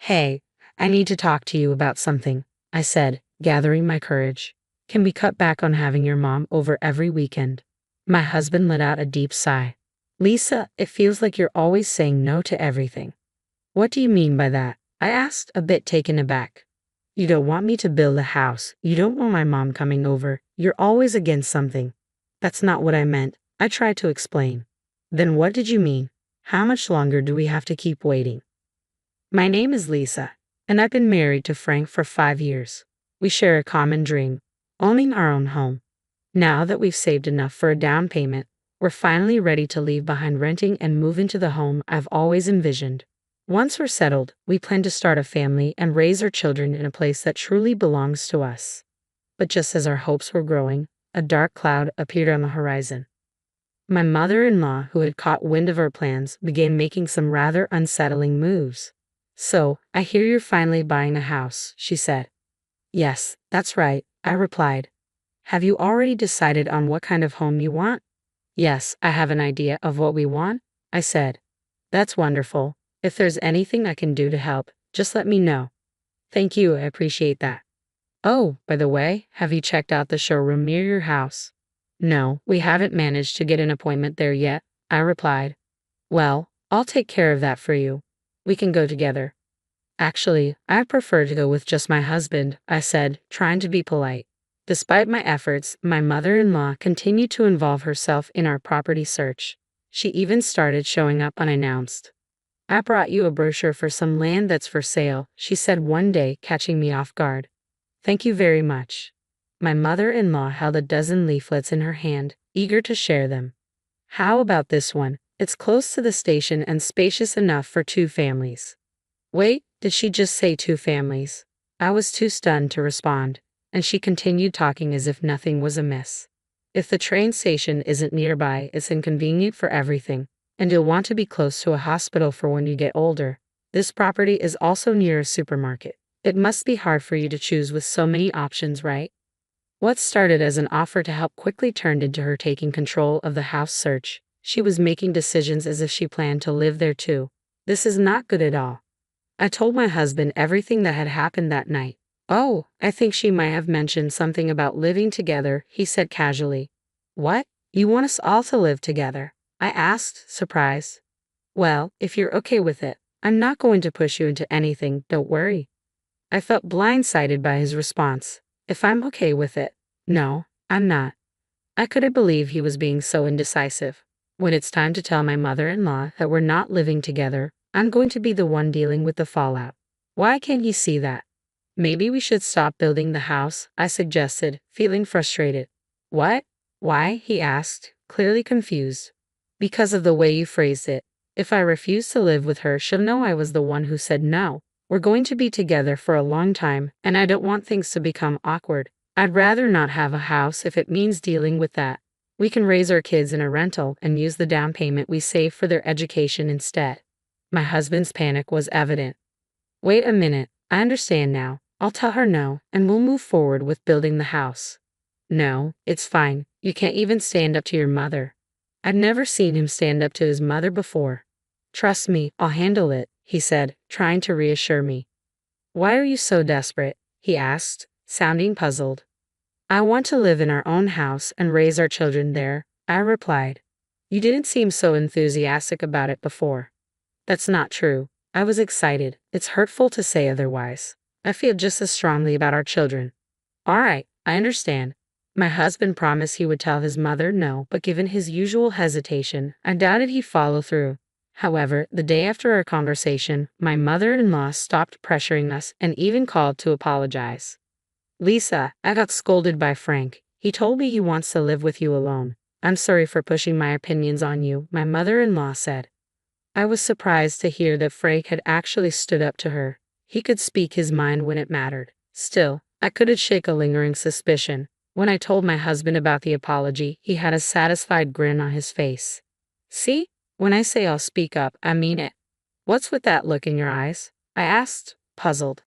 Hey, I need to talk to you about something, I said, gathering my courage. Can we cut back on having your mom over every weekend? My husband let out a deep sigh. Lisa, it feels like you're always saying no to everything. What do you mean by that? I asked, a bit taken aback. You don't want me to build a house. You don't want my mom coming over. You're always against something. That's not what I meant. I tried to explain. Then what did you mean? How much longer do we have to keep waiting? My name is Lisa, and I've been married to Frank for 5 years. We share a common dream, owning our own home. Now that we've saved enough for a down payment, we're finally ready to leave behind renting and move into the home I've always envisioned. Once we're settled, we plan to start a family and raise our children in a place that truly belongs to us. But just as our hopes were growing, a dark cloud appeared on the horizon. My mother-in-law, who had caught wind of our plans, began making some rather unsettling moves. So, I hear you're finally buying a house, she said. Yes, that's right, I replied. Have you already decided on what kind of home you want? Yes, I have an idea of what we want, I said. That's wonderful. If there's anything I can do to help, just let me know. Thank you, I appreciate that. Oh, by the way, have you checked out the showroom near your house? No, we haven't managed to get an appointment there yet, I replied. Well, I'll take care of that for you. We can go together. Actually, I prefer to go with just my husband, I said, trying to be polite. Despite my efforts, my mother-in-law continued to involve herself in our property search. She even started showing up unannounced. I brought you a brochure for some land that's for sale, she said one day, catching me off guard. Thank you very much. My mother-in-law held a dozen leaflets in her hand, eager to share them. How about this one? It's close to the station and spacious enough for 2 families. Wait, did she just say 2 families? I was too stunned to respond, and she continued talking as if nothing was amiss. If the train station isn't nearby, it's inconvenient for everything, and you'll want to be close to a hospital for when you get older. This property is also near a supermarket. It must be hard for you to choose with so many options, right? What started as an offer to help quickly turned into her taking control of the house search. She was making decisions as if she planned to live there too. This is not good at all. I told my husband everything that had happened that night. Oh, I think she might have mentioned something about living together, he said casually. What? You want us all to live together? I asked, surprised. Well, if you're okay with it, I'm not going to push you into anything, don't worry. I felt blindsided by his response. If I'm okay with it? No, I'm not. I couldn't believe he was being so indecisive. When it's time to tell my mother-in-law that we're not living together, I'm going to be the one dealing with the fallout. Why can't he see that? Maybe we should stop building the house, I suggested, feeling frustrated. What? Why? He asked, clearly confused. Because of the way you phrased it. If I refuse to live with her, she'll know I was the one who said no. We're going to be together for a long time, and I don't want things to become awkward. I'd rather not have a house if it means dealing with that. We can raise our kids in a rental and use the down payment we save for their education instead. My husband's panic was evident. Wait a minute, I understand now. I'll tell her no, and we'll move forward with building the house. No, it's fine. You can't even stand up to your mother. I'd never seen him stand up to his mother before. Trust me, I'll handle it, he said, trying to reassure me. Why are you so desperate? He asked, sounding puzzled. I want to live in our own house and raise our children there, I replied. You didn't seem so enthusiastic about it before. That's not true. I was excited. It's hurtful to say otherwise. I feel just as strongly about our children. All right, I understand. My husband promised he would tell his mother no, but given his usual hesitation, I doubted he'd follow through. However, the day after our conversation, my mother-in-law stopped pressuring us and even called to apologize. Lisa, I got scolded by Frank. He told me he wants to live with you alone. I'm sorry for pushing my opinions on you, my mother-in-law said. I was surprised to hear that Frank had actually stood up to her. He could speak his mind when it mattered. Still, I couldn't shake a lingering suspicion. When I told my husband about the apology, he had a satisfied grin on his face. See? When I say I'll speak up, I mean it. What's with that look in your eyes? I asked, puzzled.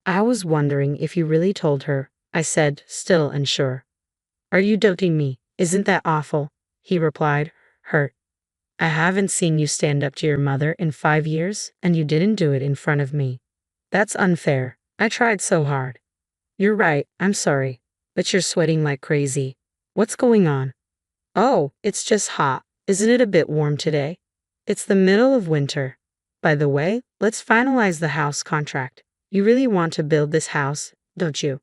I was wondering if you really told her, I said, still unsure. Are you doubting me? Isn't that awful? He replied, hurt. I haven't seen you stand up to your mother in 5 years, and you didn't do it in front of me. That's unfair. I tried so hard. You're right, I'm sorry. But you're sweating like crazy. What's going on? Oh, it's just hot. Isn't it a bit warm today? It's the middle of winter. By the way, let's finalize the house contract. You really want to build this house, don't you?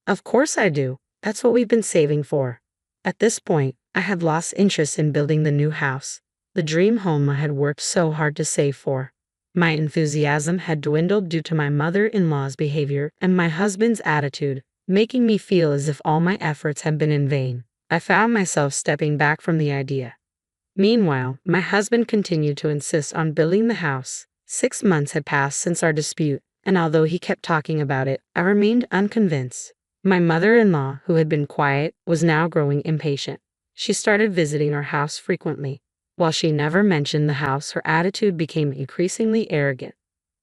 Of course I do. That's what we've been saving for. At this point, I had lost interest in building the new house, the dream home I had worked so hard to save for. My enthusiasm had dwindled due to my mother-in-law's behavior and my husband's attitude, making me feel as if all my efforts had been in vain. I found myself stepping back from the idea. Meanwhile, my husband continued to insist on building the house. 6 months had passed since our dispute, and although he kept talking about it, I remained unconvinced. My mother-in-law, who had been quiet, was now growing impatient. She started visiting our house frequently. While she never mentioned the house, her attitude became increasingly arrogant.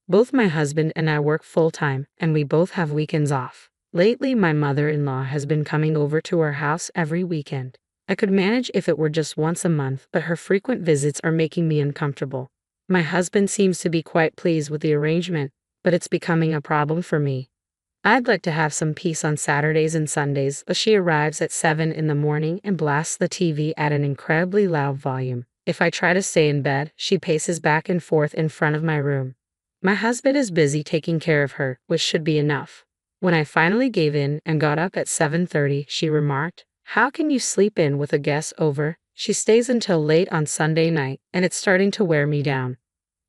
Both my husband and I work full-time, and we both have weekends off. Lately, my mother-in-law has been coming over to our house every weekend. I could manage if it were just once a month, but her frequent visits are making me uncomfortable. My husband seems to be quite pleased with the arrangement, but it's becoming a problem for me. I'd like to have some peace on Saturdays and Sundays, but she arrives at 7 in the morning and blasts the TV at an incredibly loud volume. If I try to stay in bed, she paces back and forth in front of my room. My husband is busy taking care of her, which should be enough. When I finally gave in and got up at 7:30, she remarked, "How can you sleep in with a guest over? She stays until late on Sunday night, and it's starting to wear me down."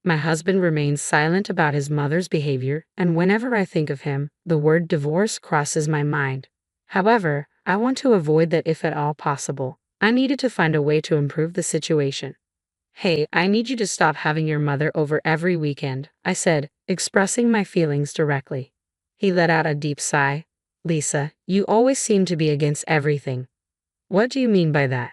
My husband remains silent about his mother's behavior, and whenever I think of him, the word divorce crosses my mind. However, I want to avoid that if at all possible. I needed to find a way to improve the situation. "Hey, I need you to stop having your mother over every weekend," I said, expressing my feelings directly. He let out a deep sigh. "Lisa, you always seem to be against everything." "What do you mean by that?"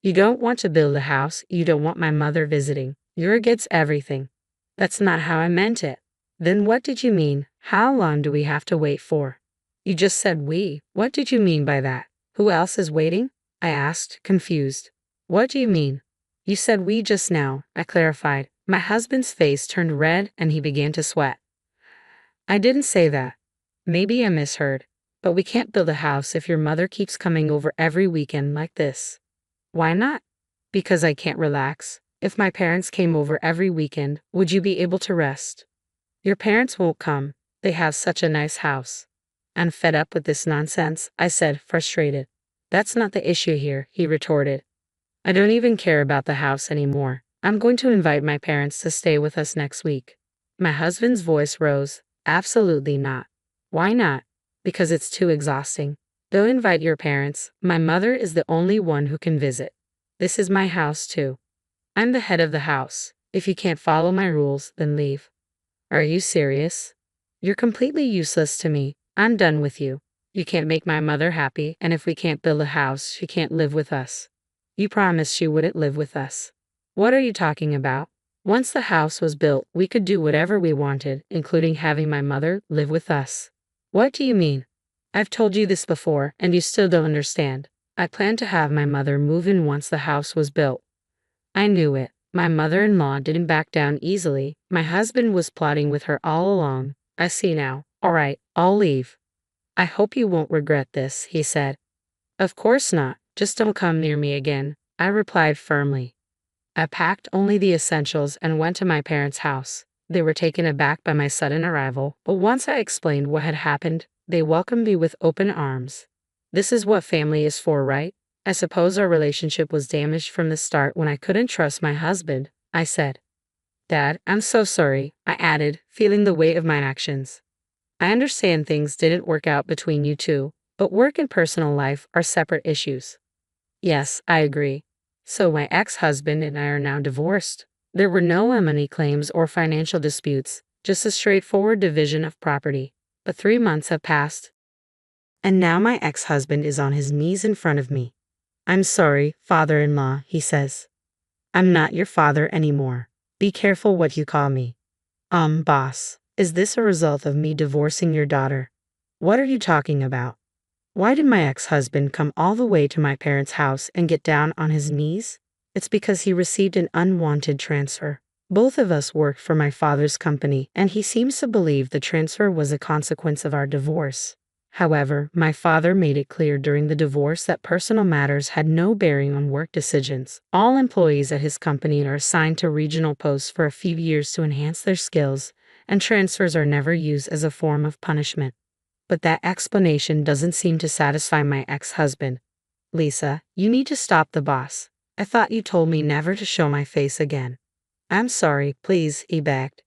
"You don't want to build a house, you don't want my mother visiting. You're against everything." "That's not how I meant it." "Then what did you mean? How long do we have to wait for?" "You just said we. What did you mean by that?" "Who else is waiting?" I asked, confused. "What do you mean?" "You said we just now," I clarified. My husband's face turned red and he began to sweat. "I didn't say that." "Maybe I misheard. But we can't build a house if your mother keeps coming over every weekend like this." "Why not?" "Because I can't relax. If my parents came over every weekend, would you be able to rest?" "Your parents won't come. They have such a nice house." "I'm fed up with this nonsense," I said, frustrated. "That's not the issue here," he retorted. "I don't even care about the house anymore. I'm going to invite my parents to stay with us next week." My husband's voice rose. "Absolutely not." "Why not?" "Because it's too exhausting. Don't invite your parents. My mother is the only one who can visit. This is my house too. I'm the head of the house. If you can't follow my rules, then leave." "Are you serious?" "You're completely useless to me. I'm done with you. You can't make my mother happy, and if we can't build a house, she can't live with us." "You promised she wouldn't live with us." "What are you talking about? Once the house was built, we could do whatever we wanted, including having my mother live with us." "What do you mean?" "I've told you this before, and you still don't understand. I planned to have my mother move in once the house was built." I knew it. My mother-in-law didn't back down easily. My husband was plotting with her all along. "I see now. All right, I'll leave." "I hope you won't regret this," he said. "Of course not. Just don't come near me again," I replied firmly. I packed only the essentials and went to my parents' house. They were taken aback by my sudden arrival, but once I explained what had happened, they welcomed me with open arms. "This is what family is for, right? I suppose our relationship was damaged from the start when I couldn't trust my husband," I said. "Dad, I'm so sorry," I added, feeling the weight of my actions. "I understand things didn't work out between you two, but work and personal life are separate issues." "Yes, I agree. So my ex-husband and I are now divorced. There were no money claims or financial disputes, just a straightforward division of property. But 3 months have passed, and now my ex-husband is on his knees in front of me. "I'm sorry, father-in-law," he says. "I'm not your father anymore. Be careful what you call me." Boss, is this a result of me divorcing your daughter?" "What are you talking about? Why did my ex-husband come all the way to my parents' house and get down on his knees?" It's because he received an unwanted transfer. Both of us worked for my father's company, and he seems to believe the transfer was a consequence of our divorce. However, my father made it clear during the divorce that personal matters had no bearing on work decisions. All employees at his company are assigned to regional posts for a few years to enhance their skills, and transfers are never used as a form of punishment. But that explanation doesn't seem to satisfy my ex-husband. Lisa, you need to stop the boss. I thought you told me never to show my face again. I'm sorry, please, he begged.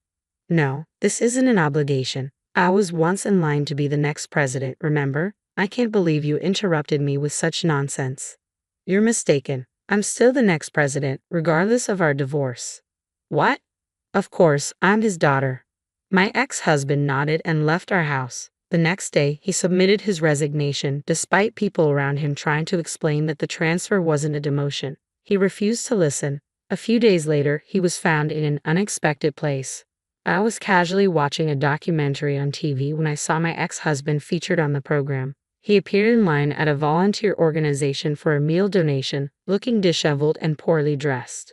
No, this isn't an obligation. I was once in line to be the next president, remember? I can't believe you interrupted me with such nonsense. You're mistaken. I'm still the next president, regardless of our divorce. What? Of course, I'm his daughter. My ex-husband nodded and left our house. The next day, he submitted his resignation, despite people around him trying to explain that the transfer wasn't a demotion. He refused to listen. A few days later, he was found in an unexpected place. I was casually watching a documentary on TV when I saw my ex-husband featured on the program. He appeared in line at a volunteer organization for a meal donation, looking disheveled and poorly dressed.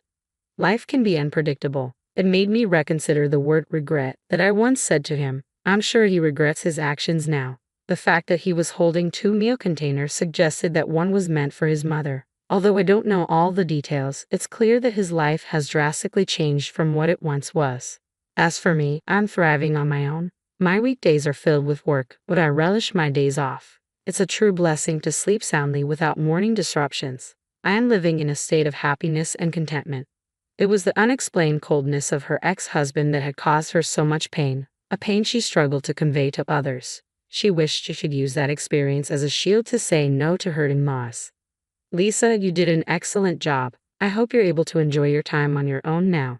Life can be unpredictable. It made me reconsider the word regret that I once said to him. I'm sure he regrets his actions now. The fact that he was holding 2 meal containers suggested that one was meant for his mother. Although I don't know all the details, it's clear that his life has drastically changed from what it once was. As for me, I'm thriving on my own. My weekdays are filled with work, but I relish my days off. It's a true blessing to sleep soundly without morning disruptions. I am living in a state of happiness and contentment. It was the unexplained coldness of her ex-husband that had caused her so much pain, a pain she struggled to convey to others. She wished she could use that experience as a shield to say no to hurt in-laws. Lisa, you did an excellent job. I hope you're able to enjoy your time on your own now.